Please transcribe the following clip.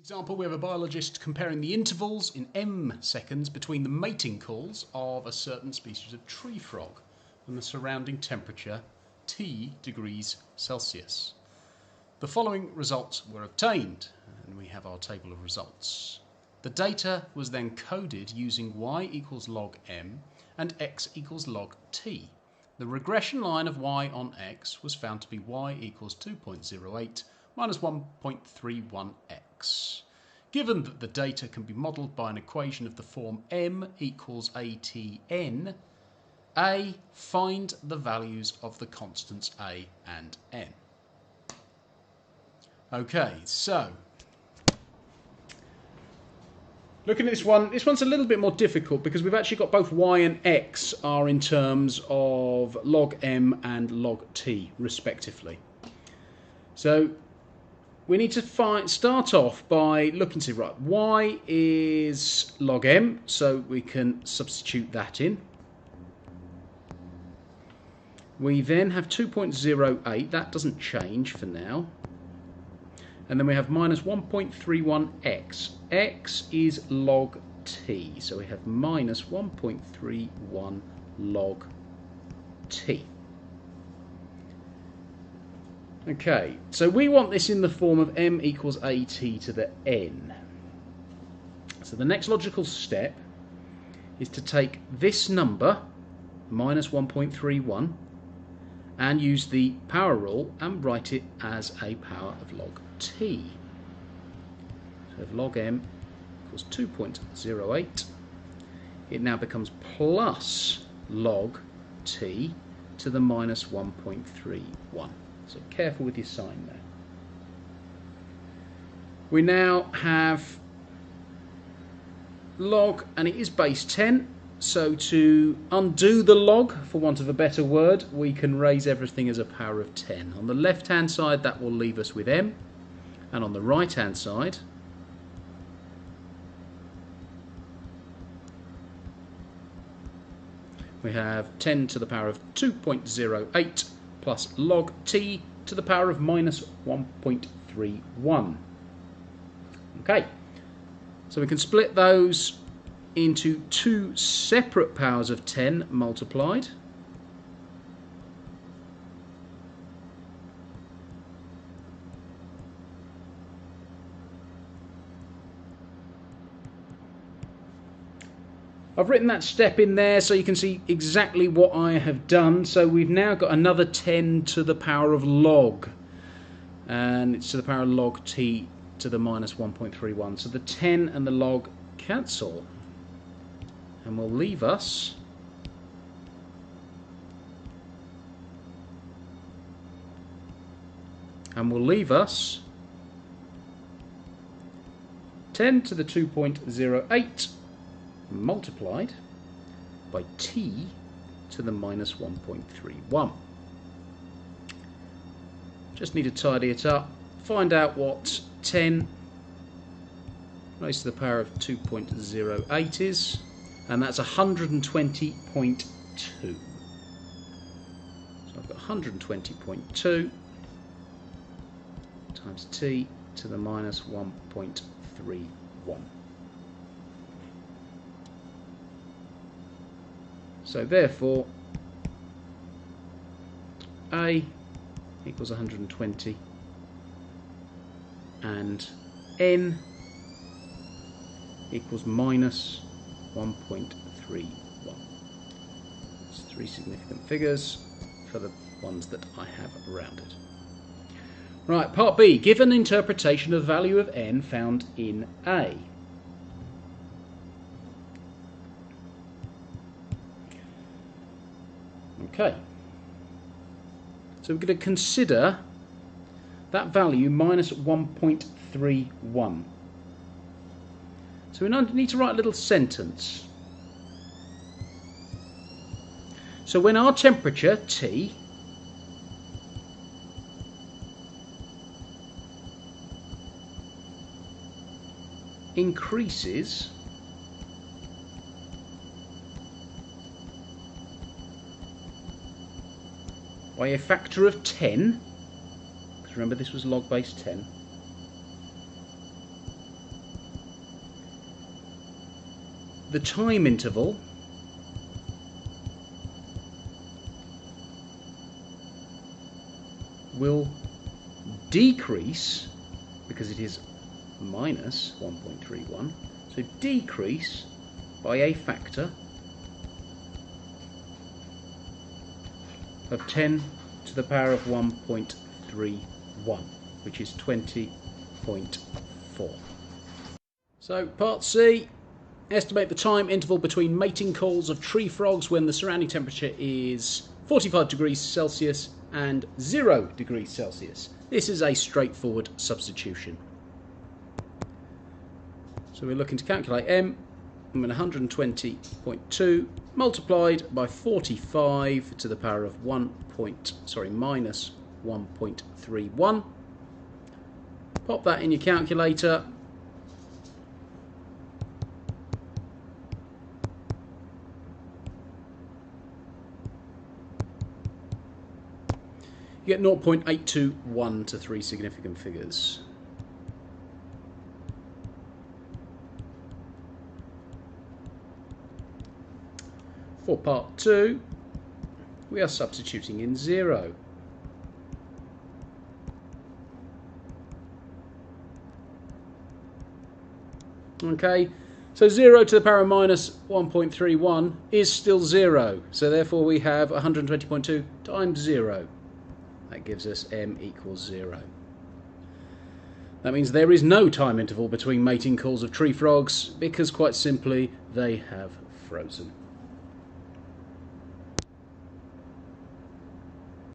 Example, we have a biologist comparing the intervals in m seconds between the mating calls of a certain species of tree frog and the surrounding temperature T degrees Celsius. The following results were obtained, and we have our table of results. The data was then coded using y equals log m and x equals log t. The regression line of y on x was found to be y equals 2.08 minus 1.31x. Given that the data can be modelled by an equation of the form m equals atn, A, find the values of the constants a and n. Okay, so looking at this one's a little bit more difficult because we've actually got both y and x are in terms of log m and log t respectively. So we need to start off by looking to, right, y is log m, so we can substitute that in. We then have 2.08, that doesn't change for now. And then we have minus 1.31x. X is log t, so we have minus 1.31 log t. Okay, so we want this in the form of m equals at to the n. So the next logical step is to take this number, minus 1.31, and use the power rule and write it as a power of log t. So if log m equals 2.08, it now becomes plus log t to the minus 1.31. So careful with your sign there. We now have log, and it is base 10, so to undo the log, for want of a better word, we can raise everything as a power of 10. On the left hand side that will leave us with m, and on the right hand side we have 10 to the power of 2.08 plus log t to the power of minus 1.31. Okay, so we can split those into two separate powers of 10 multiplied. I've written that step in there so you can see exactly what I have done. So we've now got another 10 to the power of log, and it's to the power of log t to the minus 1.31. So the 10 and the log cancel, and will leave us ,10 to the 2.08 multiplied by t to the minus 1.31. Just need to tidy it up, find out what 10 raised to the power of 2.08 is, and that's 120.2. So I've got 120.2 times t to the minus 1.31. So therefore, A equals 120 and N equals minus 1.31. That's three significant figures for the ones that I have rounded. Right, part B, give an interpretation of the value of N found in A. Okay, so we're going to consider that value minus 1.31. So we need to write a little sentence. So when our temperature, T, increases by a factor of 10, because remember this was log base 10, the time interval will decrease, because it is minus 1.31, so decrease by a factor of 10 to the power of 1.31, which is 20.4. So part C, estimate the time interval between mating calls of tree frogs when the surrounding temperature is 45 degrees Celsius and 0 degrees Celsius. This is a straightforward substitution. So we're looking to calculate M. I'm at 120.2 multiplied by 45 to the power of minus 1.31. Pop that in your calculator. You get 0.821 to 3 significant figures. For part 2, we are substituting in 0. Okay, so 0 to the power of minus 1.31 is still 0. So therefore we have 120.2 times 0. That gives us M equals 0. That means there is no time interval between mating calls of tree frogs because quite simply they have frozen.